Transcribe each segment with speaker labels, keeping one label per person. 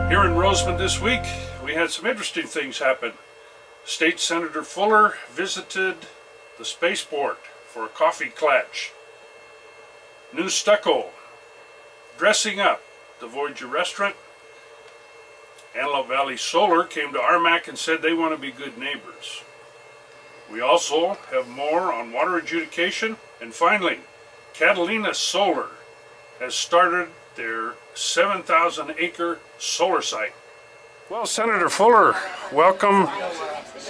Speaker 1: Here in Rosamond this week, we had some interesting things happen. State Senator Fuller visited the spaceport for a coffee clutch. New stucco, dressing up the Voyager restaurant. Antelope Valley Solar came to RMAC and said they want to be good neighbors. We also have more on water adjudication. And finally, Catalina Solar has started their 7,000-acre solar site. Well, Senator Fuller, welcome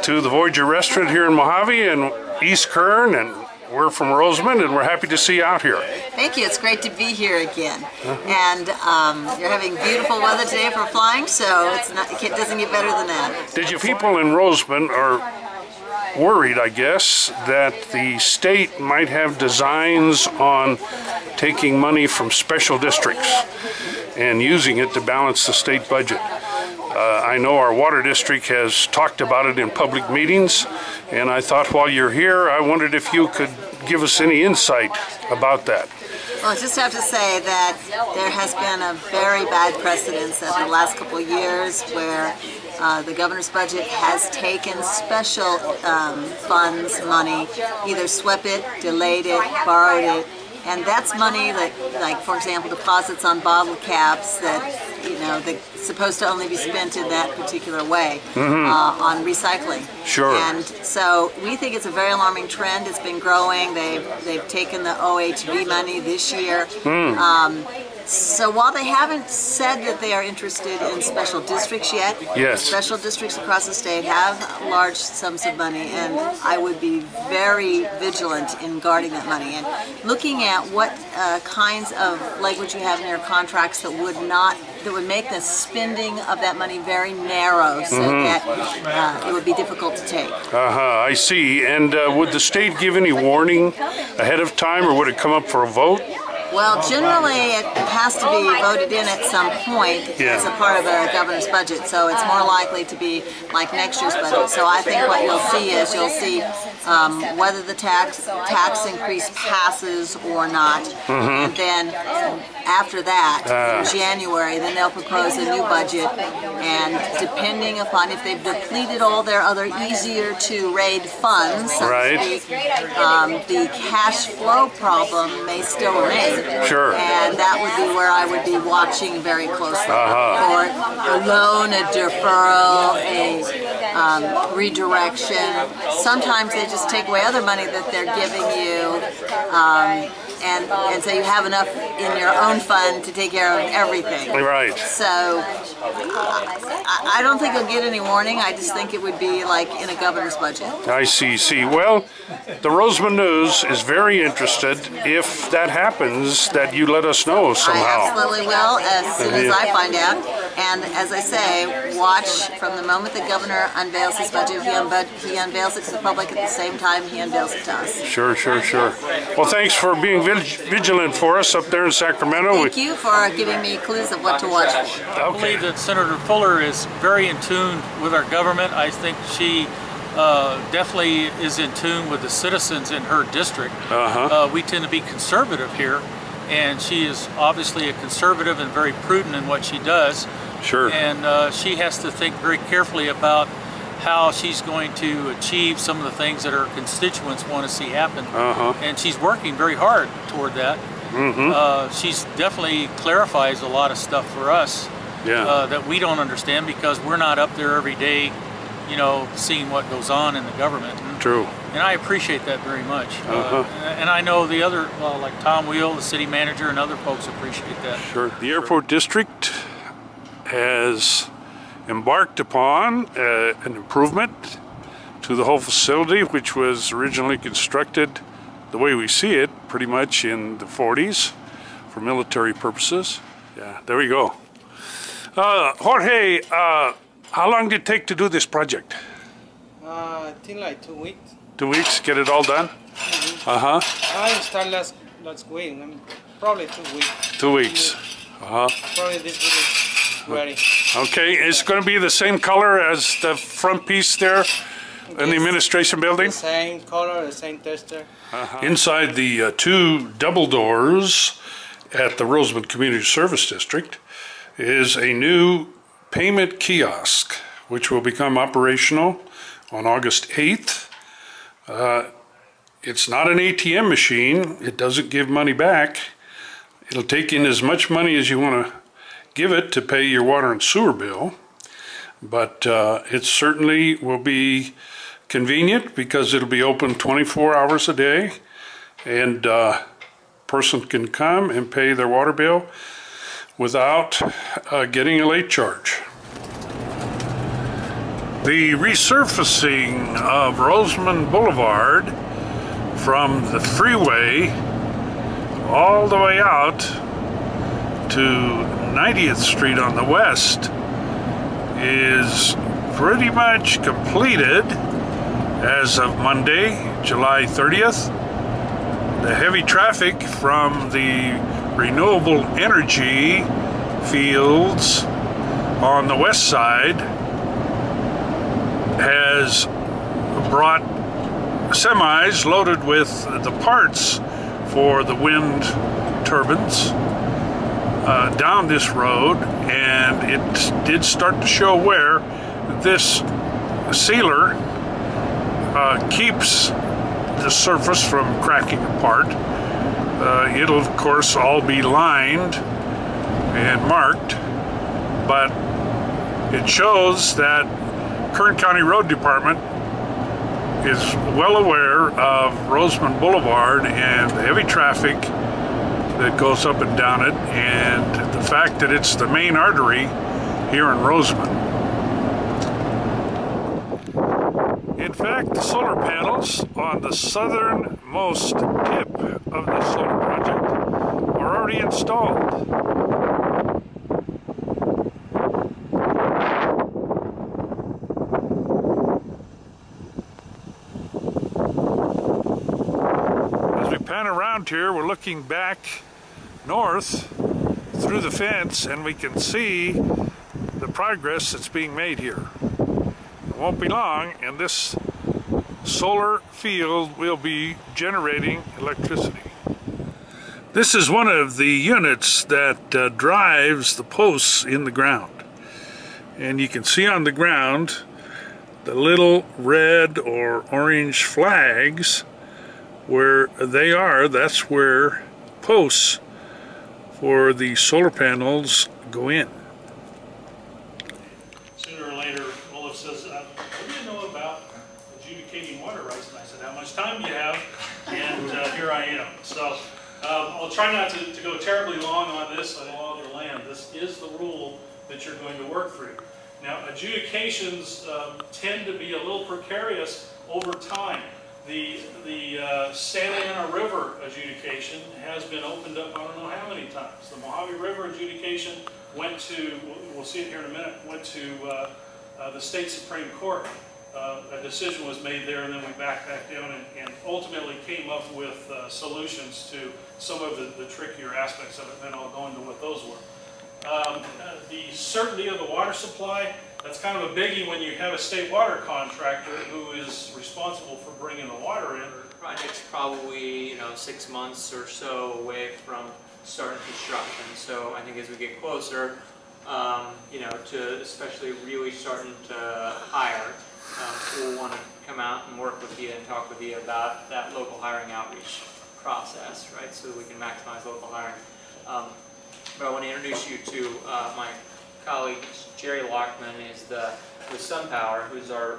Speaker 1: to the Voyager restaurant here in Mojave and East Kern, and we're from Rosamond, and we're happy to see you out here.
Speaker 2: Thank you. It's great to be here again. And you're having beautiful weather today for flying, so it doesn't get better than that.
Speaker 1: Did you people in Rosamond are worried, I guess, that the state might have designs on taking money from special districts and using it to balance the state budget? I know our water district has talked about it in public meetings, and I thought while you're here, I wondered if you could give us any insight about that.
Speaker 2: Well, I just have to say that there has been a very bad precedence in the last couple of years where the governor's budget has taken special funds money, either swept it, delayed it, borrowed it, and that's money that, like for example, deposits on bottle caps that, you know, that's supposed to only be spent in that particular way on recycling.
Speaker 1: Sure.
Speaker 2: And so we think it's a very alarming trend. It's been growing. They've taken the OHV money this year. So while they haven't said that they are interested in special districts yet,
Speaker 1: yes,
Speaker 2: special districts across the state have large sums of money, and I would be very vigilant in guarding that money and looking at what kinds of language you have in your contracts that would make the spending of that money very narrow, so that it would be difficult to take.
Speaker 1: I see. And would the state give any warning ahead of time, or would it come up for a vote?
Speaker 2: Well, generally it has to be voted in at some point as a part of a governor's budget, so it's more likely to be like next year's budget. So I think what you'll see whether the tax increase passes or not, and then after that, in January, then they'll propose a new budget, and depending upon if they've depleted all their other easier to raid funds, so to speak, the cash flow problem may still remain.
Speaker 1: Sure.
Speaker 2: And that would be where I would be watching very closely for a loan, a deferral, a redirection. Sometimes they just take away other money that they're giving you, and so you have enough in your own fund to take care of everything.
Speaker 1: Right.
Speaker 2: So I don't think you'll get any warning. I just think it would be like in a governor's budget.
Speaker 1: I see. Well, the Rosamond News is very interested. If that happens, that you let us know somehow.
Speaker 2: I absolutely will, as soon as I find out. And as I say, watch from the moment the governor unveils his budget. He unveils it to the public at the same time he unveils it to us.
Speaker 1: Sure. Well, thanks for being vigilant for us up there in Sacramento.
Speaker 2: Thank you for giving me clues of what to watch for.
Speaker 3: I believe that Senator Fuller is very in tune with our government. I think she definitely is in tune with the citizens in her district. We tend to be conservative here, and she is obviously a conservative and very prudent in what she does.
Speaker 1: Sure.
Speaker 3: And she has to think very carefully about how she's going to achieve some of the things that her constituents want to see happen. And she's working very hard toward that. She's definitely clarifies a lot of stuff for us that we don't understand, because we're not up there every day, you know, seeing what goes on in the government.
Speaker 1: True.
Speaker 3: And I appreciate that very much. And I know the other, like Tom Wheel, the city manager, and other folks appreciate that.
Speaker 1: Sure. The airport district has embarked upon an improvement to the whole facility, which was originally constructed the way we see it, pretty much in the 40s for military purposes. Yeah, there we go. Jorge, how long did it take to do this project?
Speaker 4: I think like 2 weeks.
Speaker 1: 2 weeks, get it all done?
Speaker 4: I started last week, probably 2 weeks.
Speaker 1: 2 weeks.
Speaker 4: Probably this week is ready.
Speaker 1: Okay, it's going to be the same color as the front piece there in the administration building?
Speaker 4: The same color, the same tester.
Speaker 1: Inside the two double doors at the Rosamond Community Service District is a new payment kiosk, which will become operational on August 8th. It's not an ATM machine. It doesn't give money back. It'll take in as much money as you want to give it to pay your water and sewer bill. But it certainly will be convenient because it'll be open 24 hours a day, and a person can come and pay their water bill without getting a late charge. The resurfacing of Rosamond Boulevard from the freeway all the way out to 90th Street on the west is pretty much completed as of Monday, July 30th. The heavy traffic from the renewable energy fields on the west side has brought semis loaded with the parts for the wind turbines down this road, and it did start to show where this sealer keeps the surface from cracking apart. It'll of course all be lined and marked, but it shows that Kern County Road Department is well aware of Rosamond Boulevard and the heavy traffic that goes up and down it, and the fact that it's the main artery here in Rosamond. In fact, the solar panels on the southernmost tip of the solar project are already installed. As we pan around here, we're looking back north through the fence, and we can see the progress that's being made here. It won't be long, and this solar field will be generating electricity. This is one of the units that drives the posts in the ground. And you can see on the ground the little red or orange flags. Where they are, that's where posts for the solar panels go in.
Speaker 3: Sooner or later, Olaf says, what do you know about adjudicating water rights? And I said, how much time do you have? And here I am. So I'll try not to go terribly long on this on all other land. This is the rule that you're going to work through. Now, adjudications tend to be a little precarious over time. The Santa Ana River adjudication has been opened up I don't know how many times. The Mojave River adjudication went to, we'll see it here in a minute, went to the state Supreme Court. A decision was made there, and then we backed back down and ultimately came up with solutions to some of the trickier aspects of it, and then I'll go into what those were. The certainty of the water supply, that's kind of a biggie when you have a state water contractor who is responsible for bringing the water in.
Speaker 5: The project's probably 6 months or so away from starting construction. So I think as we get closer, to especially really starting to hire, we'll want to come out and work with you and talk with you about that local hiring outreach process, right? So that we can maximize local hiring. But I want to introduce you to my colleague Jerry Lockman is with SunPower, who's our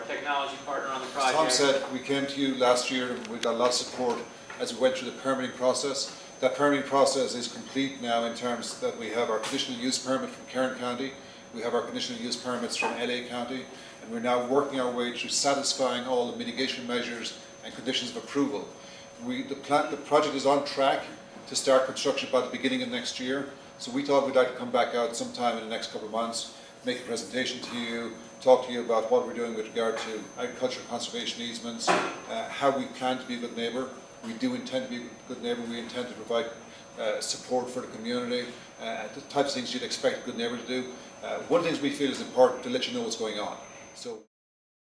Speaker 5: technology partner on the project.
Speaker 6: As Tom said, we came to you last year and we got a lot of support as we went through the permitting process. That permitting process is complete now in terms that we have our conditional use permit from Kern County, we have our conditional use permits from LA County, and we're now working our way through satisfying all the mitigation measures and conditions of approval. The project is on track to start construction by the beginning of next year. So we thought we'd like to come back out sometime in the next couple of months, make a presentation to you, talk to you about what we're doing with regard to agricultural conservation easements, how we plan to be a good neighbour. We do intend to be a good neighbour. We intend to provide support for the community, the types of things you'd expect a good neighbour to do. One of the things we feel is important to let you know what's going on. So.